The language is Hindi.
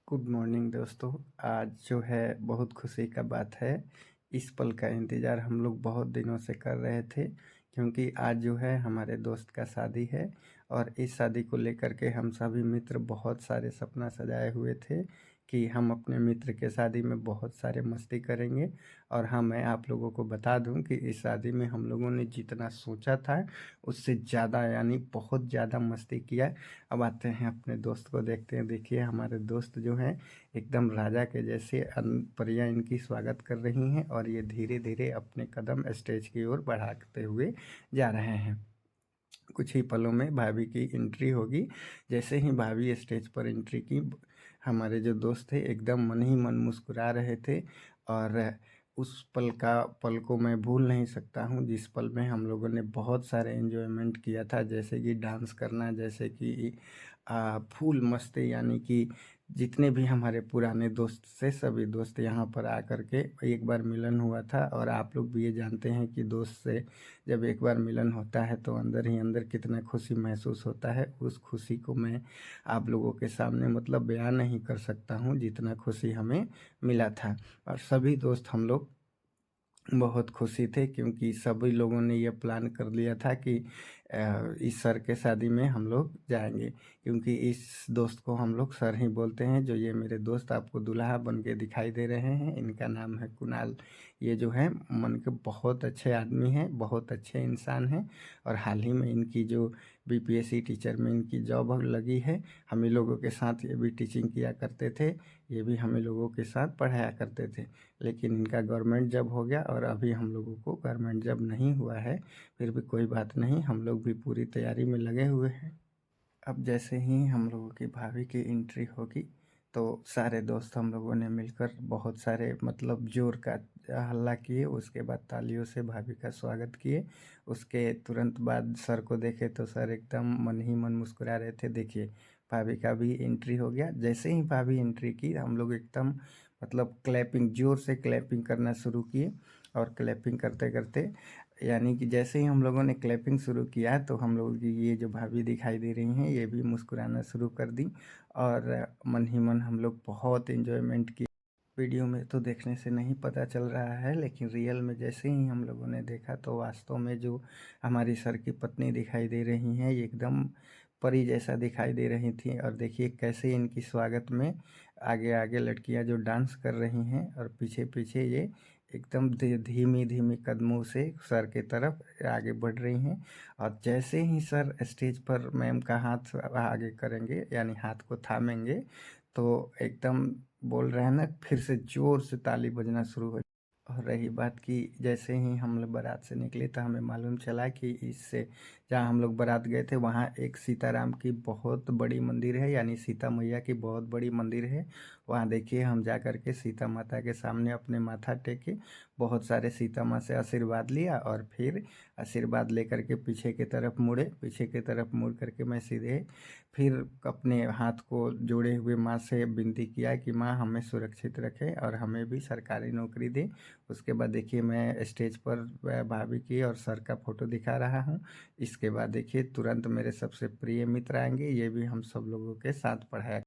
गुड मॉर्निंग दोस्तों। आज जो है बहुत खुशी का बात है। इस पल का इंतज़ार हम लोग बहुत दिनों से कर रहे थे, क्योंकि आज जो है हमारे दोस्त का शादी है। और इस शादी को लेकर के हम सभी मित्र बहुत सारे सपना सजाए हुए थे कि हम अपने मित्र के शादी में बहुत सारे मस्ती करेंगे। और हाँ, मैं आप लोगों को बता दूं कि इस शादी में हम लोगों ने जितना सोचा था उससे ज़्यादा यानी बहुत ज़्यादा मस्ती किया। अब आते हैं अपने दोस्त को देखते हैं। देखिए हमारे दोस्त जो हैं एकदम राजा के जैसे परियां इनकी स्वागत कर रही हैं और ये धीरे धीरे अपने कदम स्टेज की ओर बढ़ाते हुए जा रहे हैं। कुछ ही पलों में भाभी की एंट्री होगी। जैसे ही भाभी स्टेज पर एंट्री की, हमारे जो दोस्त थे एकदम मन ही मन मुस्कुरा रहे थे। और उस पल को मैं भूल नहीं सकता हूँ, जिस पल में हम लोगों ने बहुत सारे एंजॉयमेंट किया था, जैसे कि डांस करना, जैसे कि फूल मस्ती, यानी कि जितने भी हमारे पुराने दोस्त से सभी दोस्त यहाँ पर आकर के एक बार मिलन हुआ था। और आप लोग भी ये जानते हैं कि दोस्त से जब एक बार मिलन होता है तो अंदर ही अंदर कितना खुशी महसूस होता है। उस खुशी को मैं आप लोगों के सामने मतलब बयान नहीं कर सकता हूँ, जितना खुशी हमें मिला था। और सभी दोस्त हम लोग बहुत खुशी थे, क्योंकि सभी लोगों ने ये प्लान कर लिया था कि इस सर के शादी में हम लोग जाएंगे। क्योंकि इस दोस्त को हम लोग सर ही बोलते हैं। जो ये मेरे दोस्त आपको दूल्हा बन के दिखाई दे रहे हैं, इनका नाम है कुणाल। ये जो है मन के बहुत अच्छे आदमी हैं, बहुत अच्छे इंसान हैं। और हाल ही में इनकी जो बीपीएससी टीचर में इनकी जॉब लगी है। हम ही लोगों के साथ ये भी टीचिंग किया करते थे, ये भी हम ही लोगों के साथ पढ़ाया करते थे। लेकिन इनका गवर्नमेंट जॉब हो गया और अभी हम लोगों को गवर्नमेंट जॉब नहीं हुआ है। फिर भी कोई बात नहीं, हम लोग भी पूरी तैयारी में लगे हुए हैं। अब जैसे ही हम लोगों की भाभी की एंट्री होगी तो सारे दोस्त हम लोगों ने मिलकर बहुत सारे मतलब जोर का हल्ला किए। उसके बाद तालियों से भाभी का स्वागत किए। उसके तुरंत बाद सर को देखे तो सर एकदम मन ही मन मुस्कुरा रहे थे। देखिए भाभी का भी एंट्री हो गया। जैसे ही भाभी एंट्री की, हम लोग एकदम मतलब क्लैपिंग, जोर से क्लैपिंग करना शुरू किए। और क्लैपिंग करते करते, यानी कि जैसे ही हम लोगों ने क्लैपिंग शुरू किया तो हम लोगों की ये जो भाभी दिखाई दे रही हैं ये भी मुस्कुराना शुरू कर दी। और मन ही मन हम लोग बहुत इन्जॉयमेंट किए। वीडियो में तो देखने से नहीं पता चल रहा है, लेकिन रियल में जैसे ही हम लोगों ने देखा तो वास्तव में जो हमारी सर की पत्नी दिखाई दे रही हैं ये एकदम परी जैसा दिखाई दे रही थी। और देखिए कैसे इनकी स्वागत में आगे आगे लड़कियां जो डांस कर रही हैं और पीछे पीछे ये एकदम धीमी धीमी कदमों से सर की तरफ आगे बढ़ रही हैं। और जैसे ही सर स्टेज पर मैम का हाथ आगे करेंगे, यानी हाथ को थामेंगे, तो एकदम बोल रहे हैं ना, फिर से जोर से ताली बजना शुरू हो। और रही बात कि जैसे ही हम लोग बारात से निकले तो हमें मालूम चला कि इससे जहाँ हम लोग बारात गए थे वहाँ एक सीताराम की बहुत बड़ी मंदिर है, यानी सीता मैया की बहुत बड़ी मंदिर है। वहाँ देखिए हम जा कर के सीता माता के सामने अपने माथा टेके, बहुत सारे सीता माँ से आशीर्वाद लिया। और फिर आशीर्वाद लेकर के पीछे की तरफ मुड़े। पीछे की तरफ मुड़ करके मैं सीधे फिर अपने हाथ को जोड़े हुए माँ से विनती किया कि माँ हमें सुरक्षित रखे और हमें भी सरकारी नौकरी दे। उसके बाद देखिए मैं स्टेज पर भाभी की और सर का फोटो दिखा रहा हूँ। इसके बाद देखिए तुरंत मेरे सबसे प्रिय मित्र आएंगे, ये भी हम सब लोगों के साथ पढ़ाया